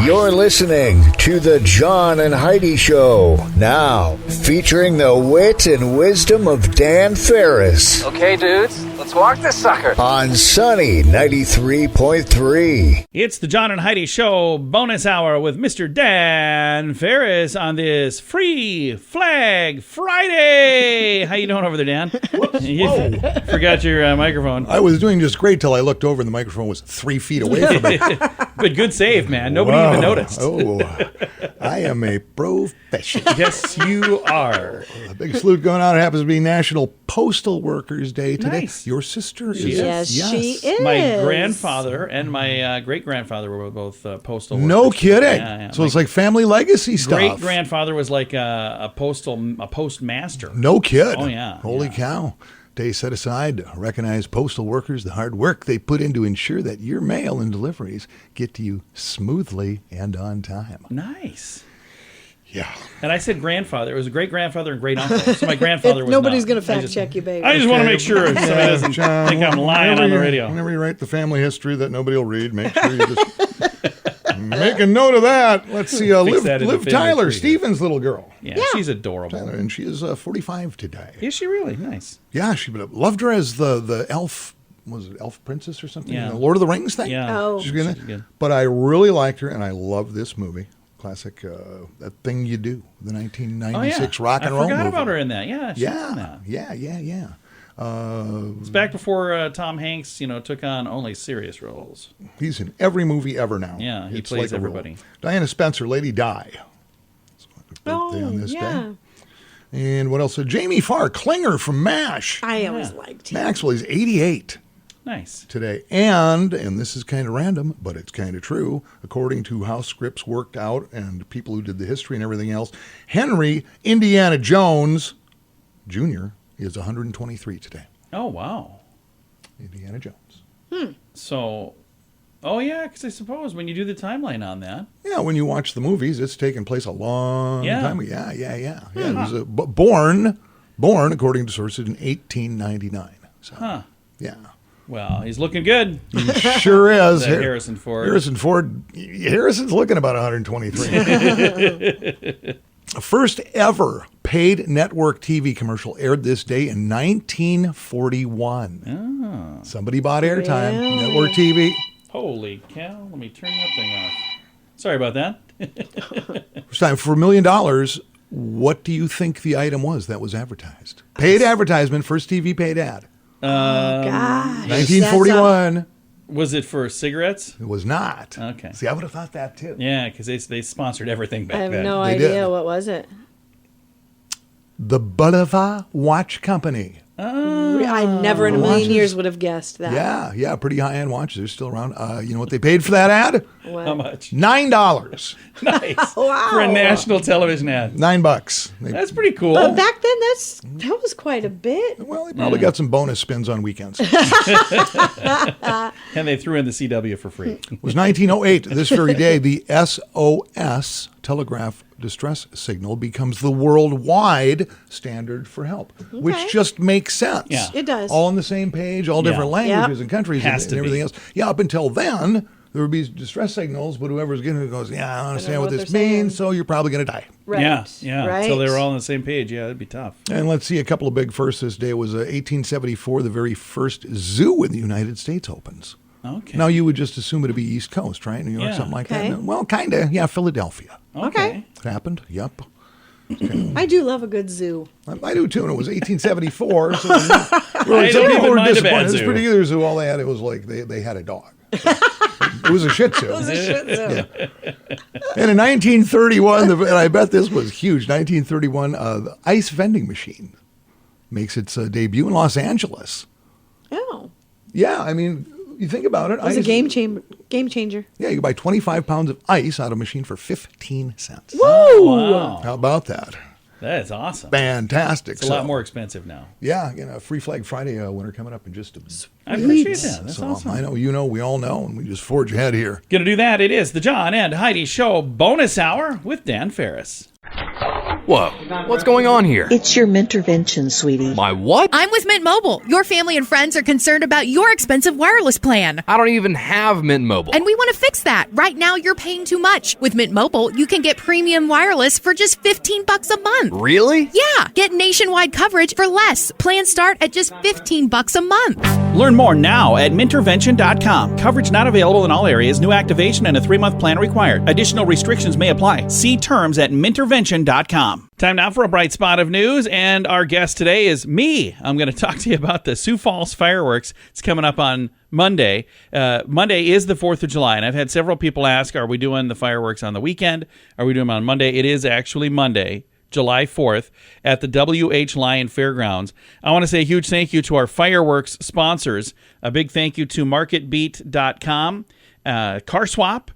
You're listening to The John and Heidi Show. Now, featuring the wit and wisdom of Dan Ferris. Okay, dudes, let's walk this sucker. On Sunny 93.3. It's the John and Heidi Show bonus hour with Mr. Dan Ferris on this Free Flag Friday. How you doing over there, Dan? You forgot your microphone. I was doing just great till I looked over and the microphone was 3 feet away from me. But good save, man. Nobody even noticed. Oh, I am a professional. Yes, you are. A big salute going on. It happens to be National Postal Workers Day today. Nice. Your sister is. Yes, she is. My grandfather and my great-grandfather were both postal workers. No kidding. Yeah. So it's like family legacy stuff. Great-grandfather was like a postmaster. No kid. Oh, yeah. Holy cow. Day set aside to recognize postal workers, the hard work they put in to ensure that your mail and deliveries get to you smoothly and on time. Nice. Yeah. And I said grandfather. It was a great-grandfather and great-uncle. So my grandfather was Nobody's not. going to fact check you, baby. I just want to make sure somebody doesn't John, think I'm lying on the radio. Whenever you write the family history that nobody will read, make sure you just make a note of that. Let's see. Fix that in the Liv family Tyler, tree. Stephen's little girl. Yeah, she's adorable. Tyler, and she is 45 today. Is she really? Nice. Yeah, she loved her as the elf. Was it Elf Princess or something? Yeah. The Lord of the Rings thing? Yeah. Oh. She's good. She's good. But I really liked her, and I love this movie. Classic, That Thing You Do, the 1996 rock and roll movie. I forgot about her in that. Yeah, she's in that. Yeah. It's back before Tom Hanks, took on only serious roles. He's in every movie ever now. Yeah, he It's plays like a rule. everybody. Diana Spencer, Lady Di. It's my birthday on this day. And what else? Jamie Farr, Klinger from MASH. I always liked him. Maxwell, he's 88 Nice. today. And this is kind of random, but it's kind of true, according to how scripts worked out and people who did the history and everything else, Henry Indiana Jones Jr. is 123 today. Oh, wow. Indiana Jones. So, because I suppose when you do the timeline on that. Yeah, when you watch the movies, it's taken place a long time ago. Yeah. He was born, according to sources, in 1899. So, yeah. Well, he's looking good. He sure is. That Harrison Ford. Harrison's looking about 123. First ever paid network TV commercial aired this day in 1941. Oh. Somebody bought airtime. Really? Network TV. Holy cow. Let me turn that thing off. Sorry about that. First time for $1 million. What do you think the item was that was advertised? Paid advertisement, first TV paid ad. Gosh. 1941. Was it for cigarettes? It was not. Okay. See, I would have thought that too. Yeah, because they sponsored everything back I have then. no They idea. did. What was it? The Boulevard Watch Company. I never in a million years would have guessed that. Yeah, pretty high-end watches. They're still around. You know what they paid for that ad? What? How much? $9. Nice. Wow. For a national television ad. $9. That's pretty cool. But back then, that was quite a bit. Well, they probably got some bonus spins on weekends. It And they threw in the CW for free. was 1908. This very day, the SOS telegraph distress signal becomes the worldwide standard for help, which just makes sense. Yeah. It does. All on the same page, all different languages and countries Has and to everything be. else. Yeah, up until then, there would be distress signals, but whoever's getting it goes, yeah, I don't understand know what what this they're saying. means, so you're probably going to die. Right. Yeah. Right. So they were all on the same page. Yeah, that'd be tough. And let's see, a couple of big firsts this day was 1874, the very first zoo in the United States opens. Okay. Now, you would just assume it'd be East Coast, right? New York, Yeah. something like Okay. that. No, well, kind of. Yeah, Philadelphia. Okay. It happened. Yep. I do love a good zoo. I do too, and it was 1874. So really, I some don't people even were mind a bad disappointed. It was zoo. pretty good zoo. All they had, it was like they had a dog. It was a Shih Tzu. It was a shit zoo. And in 1931, and I bet this was huge, 1931, the ice vending machine makes its debut in Los Angeles. Oh. Yeah, I mean, you think about it. It was a game changer. Yeah, you can buy 25 pounds of ice out of a machine for 15 cents. Woo! Wow. How about that? That is awesome. Fantastic. It's a lot more expensive now. Yeah, Free Flag Friday winter coming up in just a I appreciate that. That's so awesome. I know, we all know, and we just forge ahead here. Gonna do that. It is the John and Heidi Show bonus hour with Dan Ferris. Whoa, what's going on here? It's your Mintervention, sweetie. My what? I'm with Mint Mobile. Your family and friends are concerned about your expensive wireless plan. I don't even have Mint Mobile. And we want to fix that. Right now, you're paying too much. With Mint Mobile, you can get premium wireless for just $15 a month. Really? Yeah. Get nationwide coverage for less. Plans start at just $15 a month. Learn more now at Mintervention.com. Coverage not available in all areas. New activation and a 3-month plan required. Additional restrictions may apply. See terms at Mintervention.com. Time now for a bright spot of news, and our guest today is me. I'm going to talk to you about the Sioux Falls fireworks. It's coming up on Monday. Monday is the 4th of July, and I've had several people ask, are we doing the fireworks on the weekend? Are we doing them on Monday? It is actually Monday, July 4th, at the W.H. Lyon Fairgrounds. I want to say a huge thank you to our fireworks sponsors. A big thank you to MarketBeat.com, Car Swap.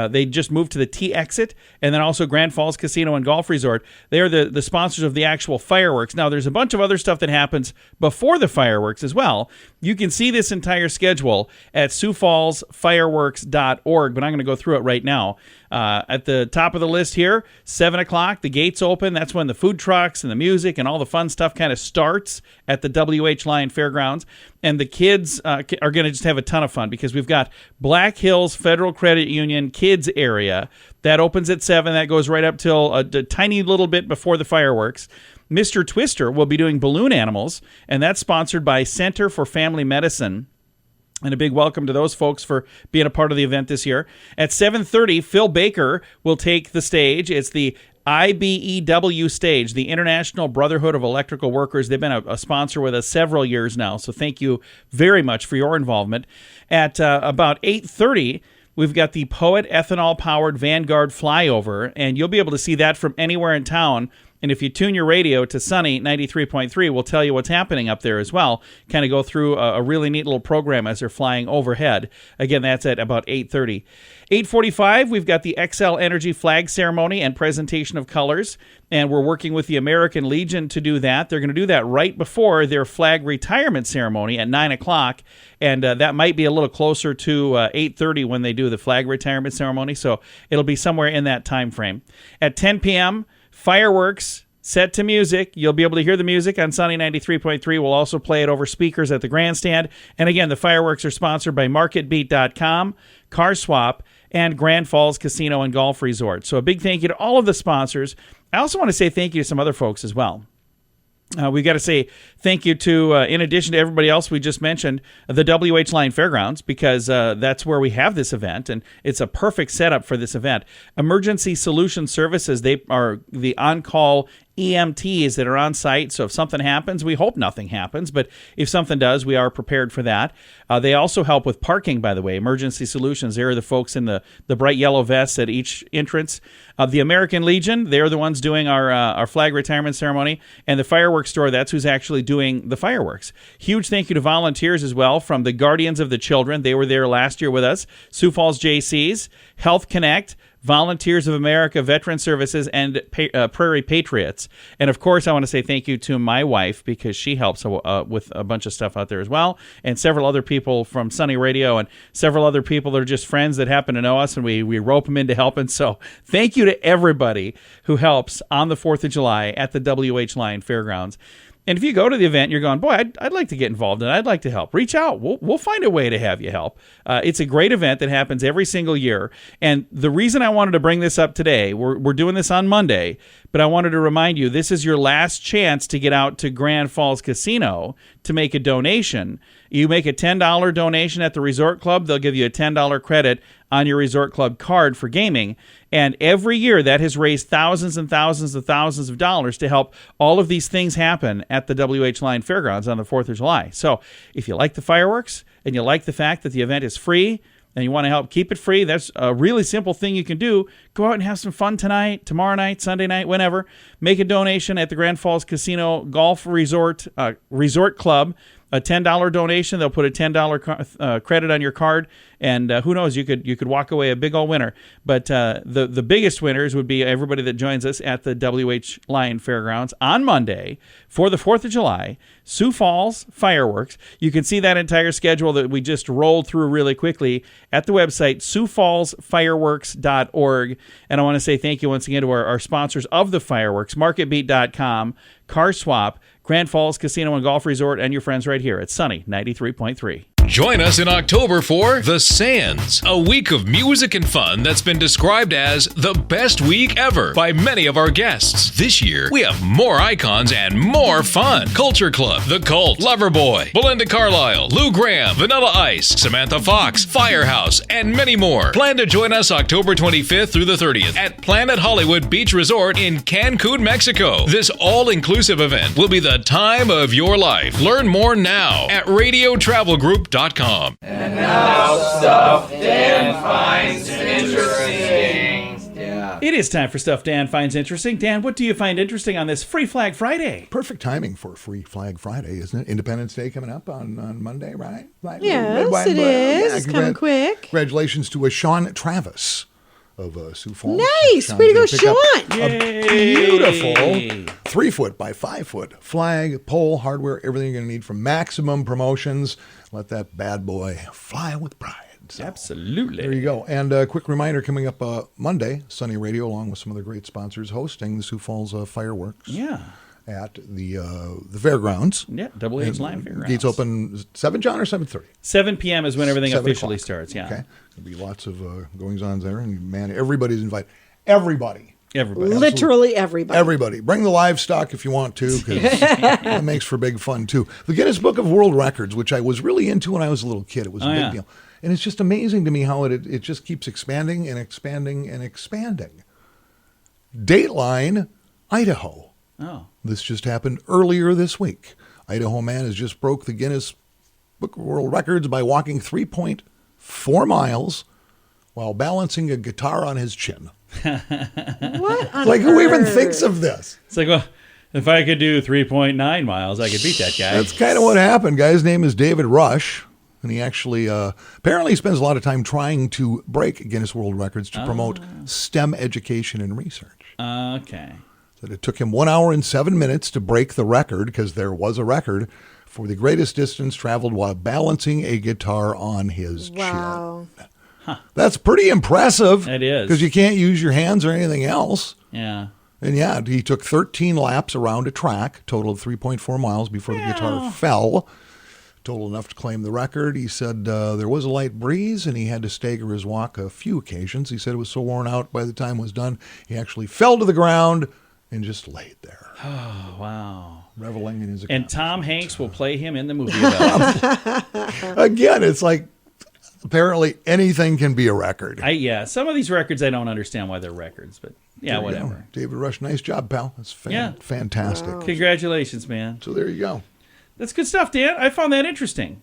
They just moved to the T exit, and then also Grand Falls Casino and Golf Resort. They are the sponsors of the actual fireworks. Now, there's a bunch of other stuff that happens before the fireworks as well. You can see this entire schedule at SiouxFallsFireworks.org, but I'm going to go through it right now. At the top of the list here, 7 o'clock, the gates open. That's when the food trucks and the music and all the fun stuff kind of starts at the W.H. Lyon Fairgrounds. And the kids are going to just have a ton of fun because we've got Black Hills Federal Credit Union kids area. That opens at 7. That goes right up till a tiny little bit before the fireworks. Mr. Twister will be doing balloon animals, and that's sponsored by Center for Family Medicine. And a big welcome to those folks for being a part of the event this year. At 7:30, Phil Baker will take the stage. It's the IBEW stage, the International Brotherhood of Electrical Workers. They've been a sponsor with us several years now, so thank you very much for your involvement. At about 8:30, we've got the Poet ethanol-powered Vanguard flyover, and you'll be able to see that from anywhere in town. And if you tune your radio to Sunny 93.3, we'll tell you what's happening up there as well. Kind of go through a really neat little program as they're flying overhead. Again, that's at about 8:30. 8:45, we've got the XL Energy flag ceremony and presentation of colors. And we're working with the American Legion to do that. They're going to do that right before their flag retirement ceremony at 9 o'clock. And that might be a little closer to 8:30 when they do the flag retirement ceremony. So it'll be somewhere in that time frame. At 10 p.m., fireworks set to music. You'll be able to hear the music on Sunny 93.3. We'll also play it over speakers at the grandstand. And again, the fireworks are sponsored by MarketBeat.com, Car Swap, and Grand Falls Casino and Golf Resort. So a big thank you to all of the sponsors. I also want to say thank you to some other folks as well. We've got to say thank you to, in addition to everybody else we just mentioned, the W.H. Lyon Fairgrounds, because that's where we have this event, and it's a perfect setup for this event. Emergency Solution Services, they are the on-call EMTs that are on site, so if something happens, we hope nothing happens, but if something does, we are prepared for that. They also help with parking, by the way. Emergency Solutions, they're the folks in the bright yellow vests at each entrance. The American Legion, they're the ones doing our flag retirement ceremony, and the fireworks store, that's who's actually doing the fireworks. Huge thank you to volunteers as well from the Guardians of the Children. They were there last year with us. Sioux Falls JCs, Health Connect, Volunteers of America, Veteran Services, and Prairie Patriots. And of course, I want to say thank you to my wife because she helps with a bunch of stuff out there as well, and several other people from Sunny Radio and several other people that are just friends that happen to know us, and we rope them into helping. So thank you to everybody who helps on the 4th of July at the W.H. Lyon Fairgrounds. And if you go to the event, you're going, boy, I'd like to get involved and I'd like to help. Reach out. We'll find a way to have you help. It's a great event that happens every single year. And the reason I wanted to bring this up today, we're doing this on Monday, but I wanted to remind you, this is your last chance to get out to Grand Falls Casino to make a donation. You make a $10 donation at the Resort Club, they'll give you a $10 credit on your Resort Club card for gaming. And every year that has raised thousands and thousands and thousands of dollars to help all of these things happen at the W.H. Lyon Fairgrounds on the 4th of July. So if you like the fireworks and you like the fact that the event is free and you want to help keep it free, that's a really simple thing you can do. Go out and have some fun tonight, tomorrow night, Sunday night, whenever. Make a donation at the Grand Falls Casino Golf Resort Club. a $10 donation. They'll put a $10 credit on your card, and who knows, you could walk away a big old winner. But the biggest winners would be everybody that joins us at the WH Lyon Fairgrounds on Monday for the 4th of July, Sioux Falls fireworks. You can see that entire schedule that we just rolled through really quickly at the website, SiouxFallsFireworks.org. And I want to say thank you once again to our sponsors of the fireworks, MarketBeat.com, Car Swap, Grand Falls Casino and Golf Resort, and your friends right here at Sunny 93.3. Join us in October for The Sands, a week of music and fun that's been described as the best week ever by many of our guests. This year, we have more icons and more fun. Culture Club, The Cult, Loverboy, Belinda Carlisle, Lou Graham, Vanilla Ice, Samantha Fox, Firehouse, and many more. Plan to join us October 25th through the 30th at Planet Hollywood Beach Resort in Cancun, Mexico. This all-inclusive event will be the time of your life. Learn more now at radiotravelgroup.com. And now stuff Dan finds interesting. Yeah. It is time for Stuff Dan Finds Interesting. Dan, what do you find interesting on this Free Flag Friday? Perfect timing for Free Flag Friday, isn't it? Independence Day coming up on Monday, right? Yes, it is. It's coming quick. Congratulations to Sean Travis of Sioux Falls. Nice. Way to go, Sean. A beautiful 3-foot by 5-foot flag, pole, hardware, everything you're going to need from Maximum Promotions. Let that bad boy fly with pride. So, absolutely. There you go. And a quick reminder, coming up Monday, Sunny Radio, along with some other great sponsors, hosting the Sioux Falls fireworks. Yeah. At the fairgrounds. Yeah, WH Lyon Fairgrounds. Gates open 7, John, or 7:30? 7 p.m. is when everything 7 officially o'clock. starts, yeah. Okay. There'll be lots of goings-ons there, and man, everybody's invited. Everybody. Literally everybody. Everybody. Bring the livestock if you want to, because that makes for big fun, too. The Guinness Book of World Records, which I was really into when I was a little kid. It was a big deal. And it's just amazing to me how it just keeps expanding and expanding and expanding. Dateline, Idaho. Oh. This just happened earlier this week. Idaho man has just broke the Guinness Book of World Records by walking 3.4 miles while balancing a guitar on his chin. What on Like, who even earth? thinks of this? It's like, well, if I could do 3.9 miles, I could beat that guy. That's kind of what happened. Guy's name is David Rush, and he actually apparently spends a lot of time trying to break Guinness World Records to promote STEM education and research. Okay. So it took him 1 hour and 7 minutes to break the record, because there was a record for the greatest distance traveled while balancing a guitar on his Wow. chin. That's pretty impressive. It is. Because you can't use your hands or anything else. Yeah. And yeah, he took 13 laps around a track, total of 3.4 miles before the guitar fell. Total enough to claim the record. He said there was a light breeze and he had to stagger his walk a few occasions. He said it was so worn out by the time it was done, he actually fell to the ground and just laid there. Oh, wow. Reveling in his And Tom Hanks will play him in the movie about it. Again, it's like apparently anything can be a record. Yeah, some of these records I don't understand why they're records, but yeah, There you whatever. go. David Rush, nice job, pal. That's fantastic. Wow. Congratulations, man. So there you go. That's good stuff, Dan. I found that interesting.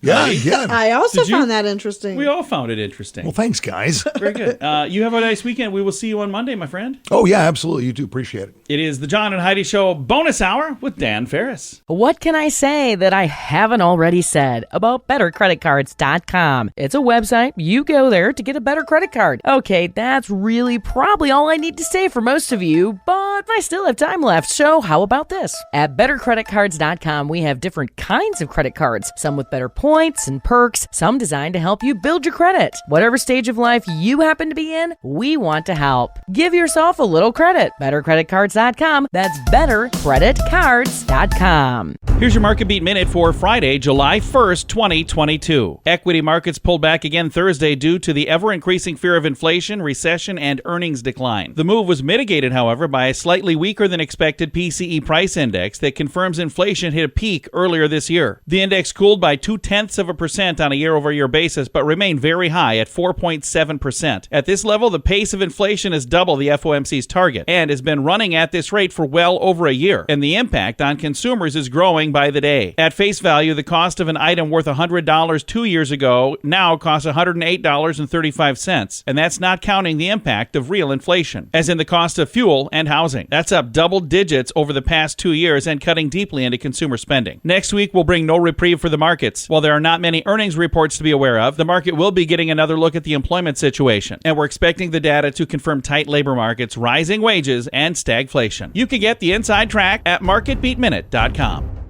Yeah, yeah. I also Did you? found that interesting. We all found it interesting. Well, thanks, guys. Very good. You have a nice weekend. We will see you on Monday, my friend. Oh, yeah, absolutely. You too. Appreciate it. It is the John and Heidi Show bonus hour with Dan Ferris. What can I say that I haven't already said about bettercreditcards.com? It's a website. You go there to get a better credit card. Okay, that's really probably all I need to say for most of you, but I still have time left, so how about this? At bettercreditcards.com, we have different kinds of credit cards, some with better points and perks, some designed to help you build your credit. Whatever stage of life you happen to be in, we want to help. Give yourself a little credit. bettercreditcards.com. That's bettercreditcards.com. Here's your Market Beat Minute for Friday, July 1st, 2022. Equity markets pulled back again Thursday due to the ever-increasing fear of inflation, recession, and earnings decline. The move was mitigated, however, by a slightly weaker than expected PCE price index that confirms inflation hit a peak earlier this year. The index cooled by 0.2% on a year-over-year basis, but remained very high at 4.7%. At this level, the pace of inflation is double the FOMC's target and has been running at this rate for well over a year, and the impact on consumers is growing by the day. At face value, the cost of an item worth $100 2 years ago now costs $108.35, and that's not counting the impact of real inflation, as in the cost of fuel and housing. housing. That's up double digits over the past 2 years and cutting deeply into consumer spending. Next week will bring no reprieve for the markets. While there are not many earnings reports to be aware of, the market will be getting another look at the employment situation. And we're expecting the data to confirm tight labor markets, rising wages, and stagflation. You can get the inside track at marketbeatminute.com.